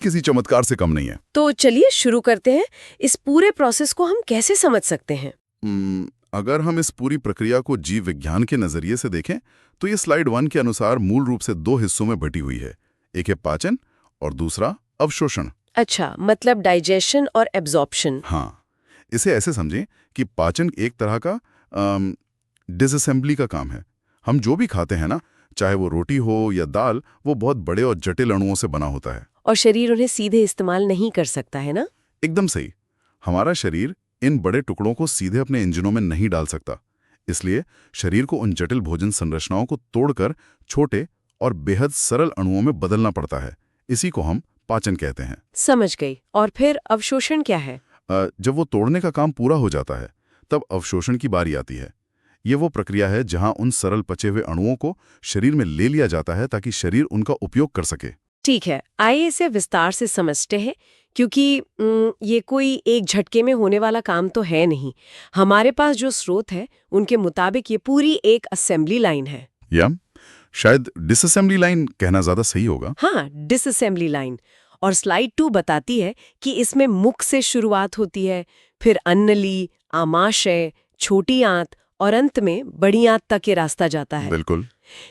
किसी चमत्कार से कम नहीं है। तो चलिए शुरू करते हैं। इस पूरे प्रोसेस को हम कैसे समझ सकते हैं? अगर हम इस पूरी प्रक्रिया को जीव विज्ञान के नजरिए से देखें तो ये स्लाइड 1 के अनुसार मूल रूप से 2 हिस्सों में बटी हुई है। एक है पाचन और दूसरा अवशोषण। अच्छा, मतलब डाइजेशन और एब्जॉर्प्शन। हाँ, इसे ऐसे समझें कि पाचन एक तरह का डिसअसेंबली का काम है। हम जो भी खाते हैं ना, चाहे वो रोटी हो या दाल, वो बहुत बड़े और जटिल अणुओं से बना होता है और शरीर उन्हें सीधे इस्तेमाल नहीं कर सकता है ना? एकदम सही। हमारा शरीर इन बड़े टुकड़ों को सीधे अपने इंजनों में नहीं डाल सकता। इसलिए शरीर को उन जटिल भोजन संरचनाओं को तोड़कर छोटे और बेहद सरल अणुओं में बदलना पड़ता है। इसी को हम पाचन कहते हैं। समझ गई। और फिर अवशोषण क्या है? जब वो तोड़ने का काम पूरा हो जाता है तब अवशोषण की बारी आती है। ये वो प्रक्रिया है जहां उन सरल पचे हुए अणुओं को शरीर में ले लिया जाता है ताकि शरीर उनका उपयोग कर सके। ठीक है, आइए इसे विस्तार से समझते हैं, क्योंकि ये कोई एक झटके में होने वाला काम तो है नहीं। हमारे पास जो स्रोत है उनके मुताबिक ये पूरी एक असेंबली लाइन है। या शायद डिसअसेंबली लाइन कहना ज्यादा सही होगा। हाँ, डिसअसेंबली लाइन। और स्लाइड 2 बताती है कि इसमें मुख से शुरुआत होती है, फिर अन्नली, आमाशय, छोटी आंत और अंत में बड़ी आंत तक ये रास्ता जाता है। बिल्कुल।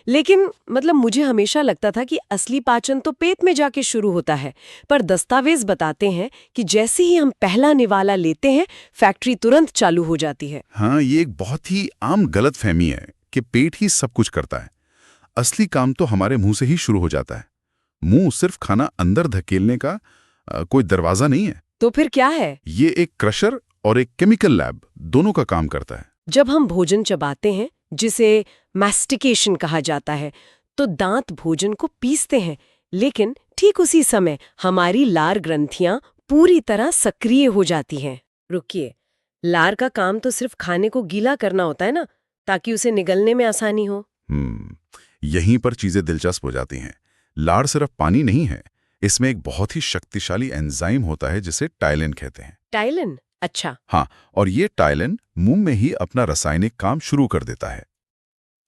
लेकिन मतलब मुझे हमेशा लगता था कि असली पाचन तो पेट में जाके शुरू होता है, पर दस्तावेज बताते हैं कि जैसे ही हम पहला निवाला लेते हैं, फैक्ट्री तुरंत चालू हो जाती है। हाँ, ये एक बहुत ही आम गलतफहमी है कि पेट ही सब कुछ करता है। असली काम तो हमारे मुंह से ही शुरू हो जाता है। मुंह सिर्फ खाना अंदर धकेलने का कोई दरवाजा नहीं है। तो फिर क्या है? ये एक क्रशर और एक केमिकल लैब दोनों का काम करता है। जब हम भोजन चबाते हैं, जिसे मैस्टिकेशन कहा जाता है, तो दांत भोजन को पीसते हैं, लेकिन ठीक उसी समय हमारी लार ग्रंथियां पूरी तरह सक्रिय हो जाती हैं। रुकिए, लार का काम तो सिर्फ खाने को गीला करना होता है ना, ताकि उसे निगलने में आसानी हो। यहीं पर चीजें दिलचस्प हो जाती हैं। लार सिर्फ पानी नहीं है, इसमें एक बहुत ही शक्तिशाली एंजाइम होता है जिसे टाइलिन कहते हैं। टाइलिन? अच्छा। हाँ, और ये टाइलिन मुंह में ही अपना रासायनिक काम शुरू कर देता है।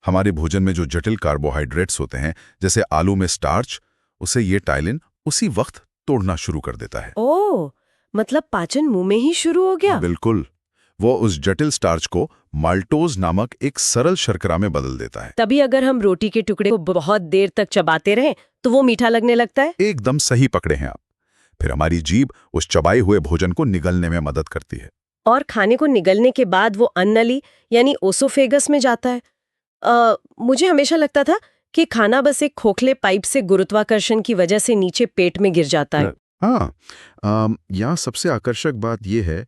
हमारे भोजन में जो जटिल कार्बोहाइड्रेट्स होते हैं, जैसे आलू में स्टार्च, उसे ये टाइलिन उसी वक्त तोड़ना शुरू कर देता है। ओह, मतलब पाचन मुंह में ही शुरू हो गया? बिल्कुल। वो उस जटिल स्टार्च को माल्टोज नामक एक सरल शर्करा में बदल देता है। तभी अगर हम रोटी के टुकड़े को बहुत देर तक चबाते रहें तो वो मीठा लगने लगता है? एकदम सही पकड़े हैं आप। फिर हमारी जीभ उस चबाए हुए भोजन को निगलने में मदद करती है। और खाने को निगलने के बाद वो अन्नली यानी ओसोफेगस में जाता है। मुझे हमेशा लगता था कि खाना बस एक खोखले पाइप से गुरुत्वाकर्षण की वजह से नीचे पेट में गिर जाता है। हाँ, यहाँ सबसे आकर्षक बात यह है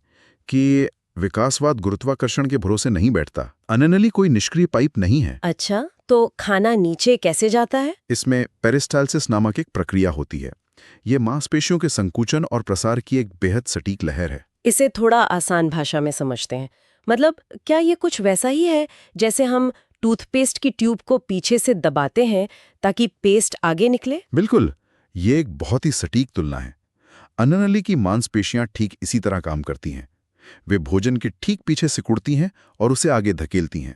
कि विकासवाद गुरुत्वाकर्षण के भरोसे नहीं बैठता। अन्नली कोई निष्क्रिय पाइप नहीं है। अच्छा, तो खाना नीचे कैसे जाता है? इसमें पेरिस्टाल्सिस नामक एक प्रक्रिया होती है। ये मांसपेशियों के संकुचन और प्रसार की एक बेहद सटीक लहर है। इसे थोड़ा आसान भाषा में समझते हैं। मतलब क्या ये कुछ वैसा ही है जैसे हम टूथपेस्ट की ट्यूब को पीछे से दबाते हैं ताकि पेस्ट आगे निकले? बिल्कुल, ये एक बहुत ही सटीक तुलना है। अन्ननली की मांसपेशियां ठीक इसी तरह काम करती हैं। वे भोजन के ठीक पीछे सिकुड़ती हैं और उसे आगे धकेलती हैं।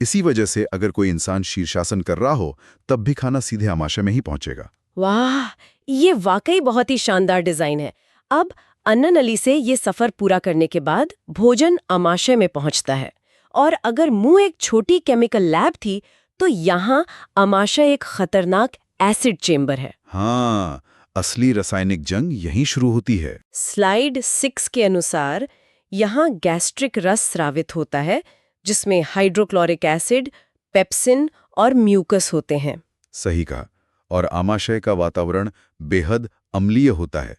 इसी वजह से अगर कोई इंसान शीर्षासन कर रहा हो तब भी खाना सीधे आमाशय में ही पहुंचेगा। वाह, ये वाकई बहुत ही शानदार डिजाइन है। अब अन्ननली से ये सफर पूरा करने के बाद भोजन आमाशय में पहुंचता है, और अगर मुंह एक छोटी केमिकल लैब थी तो यहाँ आमाशय एक खतरनाक एसिड चेंबर है। हाँ, असली रासायनिक जंग यहीं शुरू होती है। स्लाइड 6 के अनुसार यहाँ गैस्ट्रिक रस स्रावित होता है, जिसमें हाइड्रोक्लोरिक एसिड, पेप्सिन और म्यूकस होते हैं। सही कहा। और आमाशय का वातावरण बेहद अम्लीय होता है,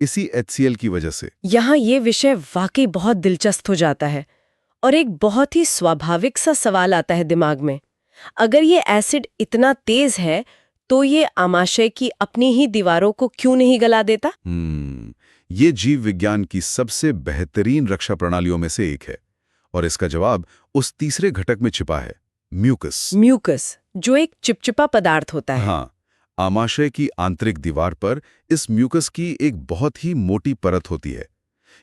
इसी HCl की वजह से। यहाँ ये विषय वाकई बहुत दिलचस्प हो जाता है, और एक बहुत ही स्वाभाविक सा सवाल आता है दिमाग में। अगर ये एसिड इतना तेज है तो ये आमाशय की अपनी ही दीवारों को क्यों नहीं गला देता? ये जीव विज्ञान की सबसे बेहतरीन रक्षा प्रणालियों में से एक है, और इसका जवाब उस तीसरे घटक में छिपा है, म्यूकस। म्यूकस, जो एक चिपचिपा पदार्थ होता है। हाँ, आमाशय की आंतरिक दीवार पर इस म्यूकस की एक बहुत ही मोटी परत होती है।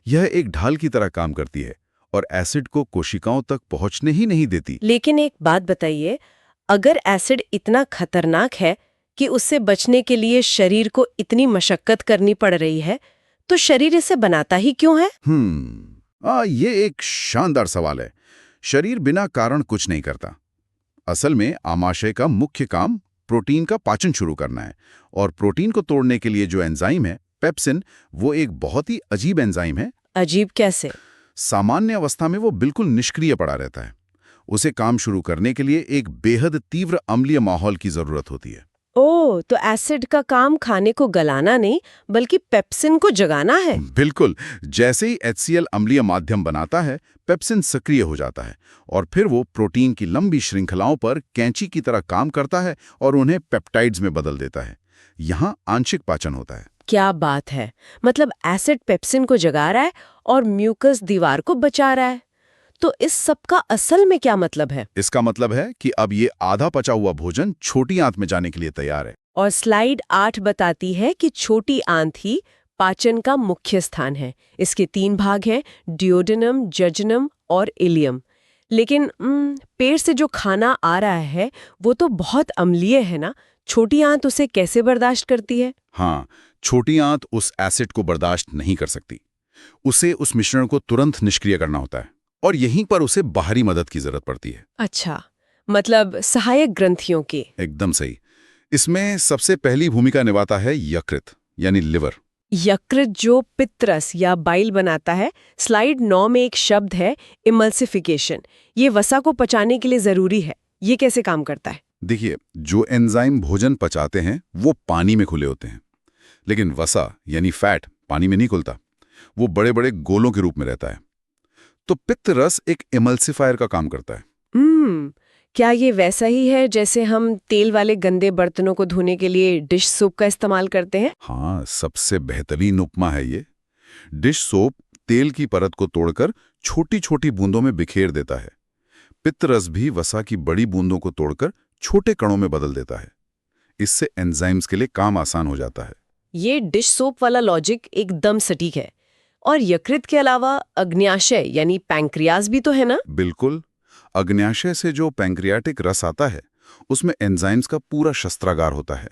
यह एक ढाल की तरह काम करती है और एसिड को कोशिकाओं तक पहुंचने ही नहीं देती। लेकिन एक बात बताइए, अगर एसिड इतना खतरनाक है, कि उससे बचने के लिए शरीर को इतनी मशक्कत करनी पड़ रही है, तो शरीर इसे बनाता ही क्यों है? ये एक शानदार सवाल है। शरीर बिना कारण कुछ नहीं करता। असल में आमाशय का मुख्य काम प्रोटीन का पाचन शुरू करना है, और प्रोटीन को तोड़ने के लिए जो एंजाइम है पेप्सिन, वो एक बहुत ही अजीब एंजाइम है। अजीब कैसे? सामान्य अवस्था में वो बिल्कुल निष्क्रिय पड़ा रहता है। उसे काम शुरू करने के लिए एक बेहद तीव्र अम्लीय माहौल की जरूरत होती है। ओह, तो एसिड का काम खाने को गलाना नहीं बल्कि पेप्सिन को जगाना है। बिल्कुल। जैसे ही HCl अम्लीय माध्यम बनाता है, पेप्सिन सक्रिय हो जाता है और फिर वो प्रोटीन की लंबी श्रृंखलाओं पर कैंची की तरह काम करता है और उन्हें पेप्टाइड्स में बदल देता है। यहाँ आंशिक पाचन होता है। क्या बात है! मतलब एसिड पेप्सिन को जगा रहा है और म्यूकस दीवार को बचा रहा है। तो इस सब का असल में क्या मतलब है? इसका मतलब है कि अब ये आधा पचा हुआ भोजन छोटी आंत में जाने के लिए तैयार है। और स्लाइड 8 बताती है कि छोटी आंत ही पाचन का मुख्य स्थान है। इसके 3 भाग हैं, ड्यूोडेनम, जजनम और इलियम। लेकिन पेट से जो खाना आ रहा है वो तो बहुत अम्लीय है ना? छोटी आंत उसे कैसे बर्दाश्त करती है? हाँ, छोटी आंत उस एसिड को बर्दाश्त नहीं कर सकती। उसे उस मिश्रण को तुरंत निष्क्रिय करना होता है और यहीं पर उसे बाहरी मदद की जरूरत पड़ती है। अच्छा, मतलब सहायक ग्रंथियों की। एकदम सही। इसमें सबसे पहली भूमिका निभाता है यकृत, यानी लिवर। यकृत जो पित्तरस या बाइल बनाता है। स्लाइड 9 में एक शब्द है इमल्सिफिकेशन। ये वसा को पचाने के लिए जरूरी है। ये कैसे काम करता है? देखिए, जो एंजाइम भोजन पचाते हैं वो पानी में खुले होते हैं, लेकिन वसा यानी फैट पानी में नहीं खुलता। वो बड़े बड़े गोलों के रूप में रहता है। तो पित्त रस एक इमल्सिफायर का काम करता है। क्या ये वैसा ही है जैसे हम तेल वाले गंदे बर्तनों को धोने के लिए डिश सोप का इस्तेमाल करते हैं? हाँ, सबसे बेहतरीन उपमा है ये। डिश सोप तेल की परत को तोड़कर छोटी छोटी बूंदों में बिखेर देता है। पित्त रस भी वसा की बड़ी बूंदों को तोड़कर छोटे कणों में बदल देता है। इससे एंजाइम्स के लिए काम आसान हो जाता है। ये डिश सोप वाला लॉजिक एकदम सटीक है। और यकृत के अलावा अग्न्याशय यानी पैंक्रियाज भी तो है ना? बिल्कुल। अग्न्याशय से जो पैंक्रियाटिक रस आता है उसमें एंजाइम्स का पूरा शस्त्रागार होता है।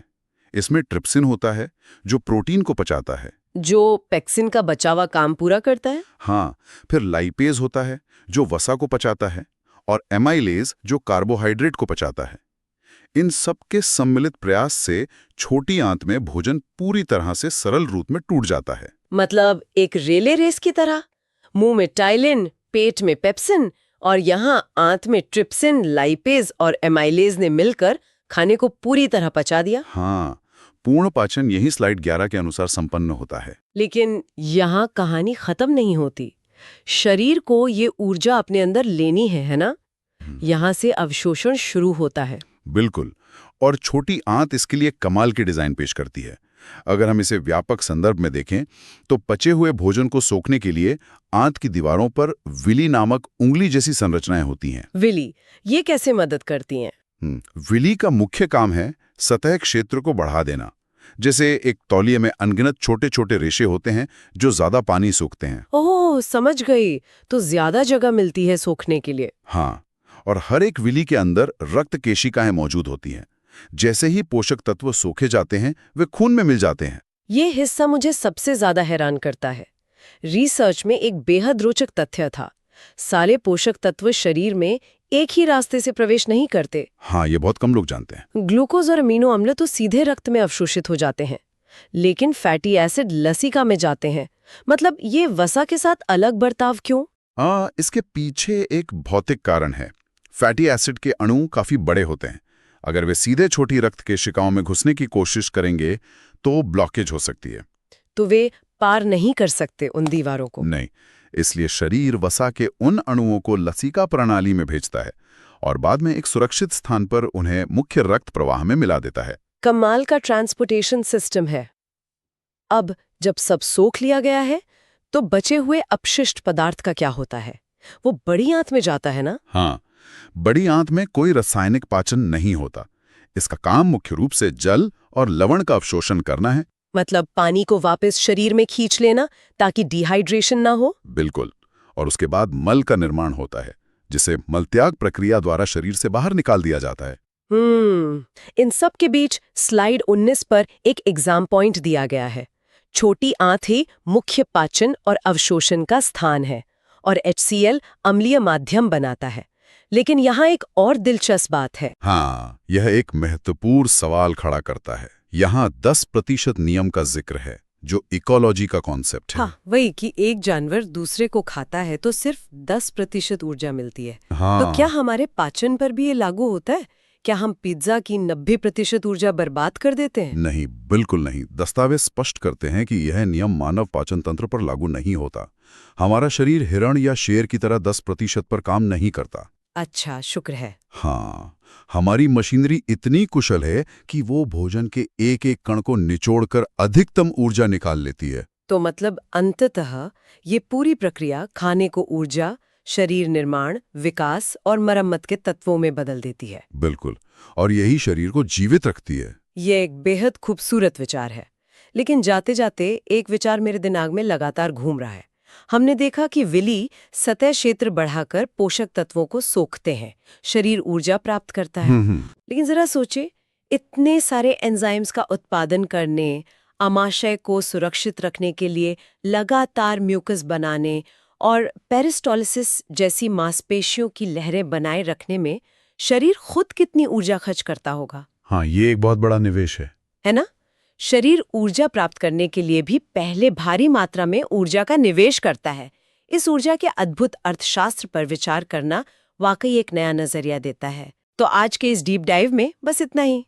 इसमें ट्रिप्सिन होता है जो प्रोटीन को पचाता है, जो पेक्सिन का बचा हुआ काम पूरा करता है। हाँ, फिर लाइपेज होता है जो वसा को पचाता है, और एमाइलेज जो कार्बोहाइड्रेट को पचाता है। इन सब के सम्मिलित प्रयास से छोटी आंत में भोजन पूरी तरह से सरल रूप में टूट जाता है। मतलब एक रेले रेस की तरह। मुंह में टाइलिन, पेट में पेप्सिन और यहाँ आंत में ट्रिप्सिन, लाइपेज और एमाइलेज ने मिलकर खाने को पूरी तरह पचा दिया। हाँ, पूर्ण पाचन यही स्लाइड 11 के अनुसार संपन्न होता है। लेकिन यहाँ कहानी खत्म नहीं होती। शरीर को ये ऊर्जा अपने अंदर लेनी है ना? यहाँ से अवशोषण शुरू होता है। बिल्कुल। और छोटी आंत इसके लिए कमाल की डिजाइन पेश करती है। अगर हम इसे व्यापक संदर्भ में देखें तो पचे हुए भोजन को सोखने के लिए आंत की दीवारों पर विली नामक उंगली जैसी संरचनाएं होती हैं। विली, ये कैसे मदद करती हैं? विली का मुख्य काम है सतह क्षेत्र को बढ़ा देना। जैसे एक तौलिए में अनगिनत छोटे छोटे रेशे होते हैं जो ज्यादा पानी सोखते हैं। ओह, समझ गई। तो ज्यादा जगह मिलती है सोखने के लिए। हाँ, और हर एक विली के अंदर रक्त केशिकाएं मौजूद होती हैं। जैसे ही पोषक तत्व सोखे जाते हैं वे खून में मिल जाते हैं। ये हिस्सा मुझे सबसे ज्यादा हैरान करता है। रिसर्च में एक बेहद रोचक तथ्य था। सारे पोषक तत्व शरीर में एक ही रास्ते से प्रवेश नहीं करते। हाँ, ये बहुत कम लोग जानते हैं। ग्लूकोज और अमीनो अम्ल तो सीधे रक्त में अवशोषित हो जाते हैं, लेकिन फैटी एसिड लसिका में जाते हैं। मतलब ये वसा के साथ अलग बर्ताव क्यों? इसके पीछे एक भौतिक कारण है। फैटी एसिड के अणु काफी बड़े होते हैं। अगर वे सीधे छोटी रक्त केशिकाओं में घुसने की कोशिश करेंगे तो ब्लॉकेज हो सकती है। तो वे पार नहीं कर सकते उन दीवारों को? नहीं, इसलिए शरीर वसा के उन अणुओं को लसिका प्रणाली में भेजता है और बाद में एक सुरक्षित स्थान पर उन्हें मुख्य रक्त प्रवाह में मिला देता है। कमाल का ट्रांसपोर्टेशन सिस्टम है। अब जब सब सोख लिया गया है तो बचे हुए अपशिष्ट पदार्थ का क्या होता है? वो बड़ी आंत में जाता है ना? हाँ, बड़ी आंत में कोई रासायनिक पाचन नहीं होता। इसका काम मुख्य रूप से जल और लवण का अवशोषण करना है। मतलब पानी को वापस शरीर में खींच लेना ताकि डिहाइड्रेशन ना हो। बिल्कुल। और उसके बाद मल का निर्माण होता है जिसे मलत्याग प्रक्रिया द्वारा शरीर से बाहर निकाल दिया जाता है। इन सब के बीच स्लाइड 19 पर एक एग्जाम पॉइंट दिया गया है। छोटी आंत ही मुख्य पाचन और अवशोषण का स्थान है और HCl अम्लीय माध्यम बनाता है। लेकिन यहाँ एक और दिलचस्प बात है। हाँ, यह एक महत्वपूर्ण सवाल खड़ा करता है। यहाँ 10% नियम का जिक्र है, जो इकोलॉजी का कॉन्सेप्ट है। हाँ, वही कि एक जानवर दूसरे को खाता है तो सिर्फ 10% ऊर्जा मिलती है। हाँ। तो क्या हमारे पाचन पर भी ये लागू होता है? क्या हम पिज्जा की 90% ऊर्जा बर्बाद कर देते हैं? नहीं, बिल्कुल नहीं। दस्तावेज स्पष्ट करते हैं कि यह नियम मानव पाचन तंत्र पर लागू नहीं होता। हमारा शरीर हिरण या शेर की तरह 10% पर काम नहीं करता। अच्छा, शुक्र है। हाँ, हमारी मशीनरी इतनी कुशल है कि वो भोजन के एक एक कण को निचोड़कर अधिकतम ऊर्जा निकाल लेती है। तो मतलब अंततः ये पूरी प्रक्रिया खाने को ऊर्जा, शरीर निर्माण, विकास और मरम्मत के तत्वों में बदल देती है। बिल्कुल, और यही शरीर को जीवित रखती है। ये एक बेहद खूबसूरत विचार है। लेकिन जाते जाते एक विचार मेरे दिमाग में लगातार घूम रहा है। हमने देखा कि विली सतह क्षेत्र बढ़ाकर पोषक तत्वों को सोखते हैं, शरीर ऊर्जा प्राप्त करता है। लेकिन जरा सोचे, इतने एंजाइम्स एंजाइम्स का उत्पादन करने, आमाशय को सुरक्षित रखने के लिए लगातार म्यूकस बनाने और पेरिस्टोलिसिस जैसी मांसपेशियों की लहरें बनाए रखने में शरीर खुद कितनी ऊर्जा खर्च करता होगा। हाँ, ये एक बहुत बड़ा निवेश है ना? शरीर ऊर्जा प्राप्त करने के लिए भी पहले भारी मात्रा में ऊर्जा का निवेश करता है। इस ऊर्जा के अद्भुत अर्थशास्त्र पर विचार करना वाकई एक नया नजरिया देता है। तो आज के इस डीप डाइव में बस इतना ही।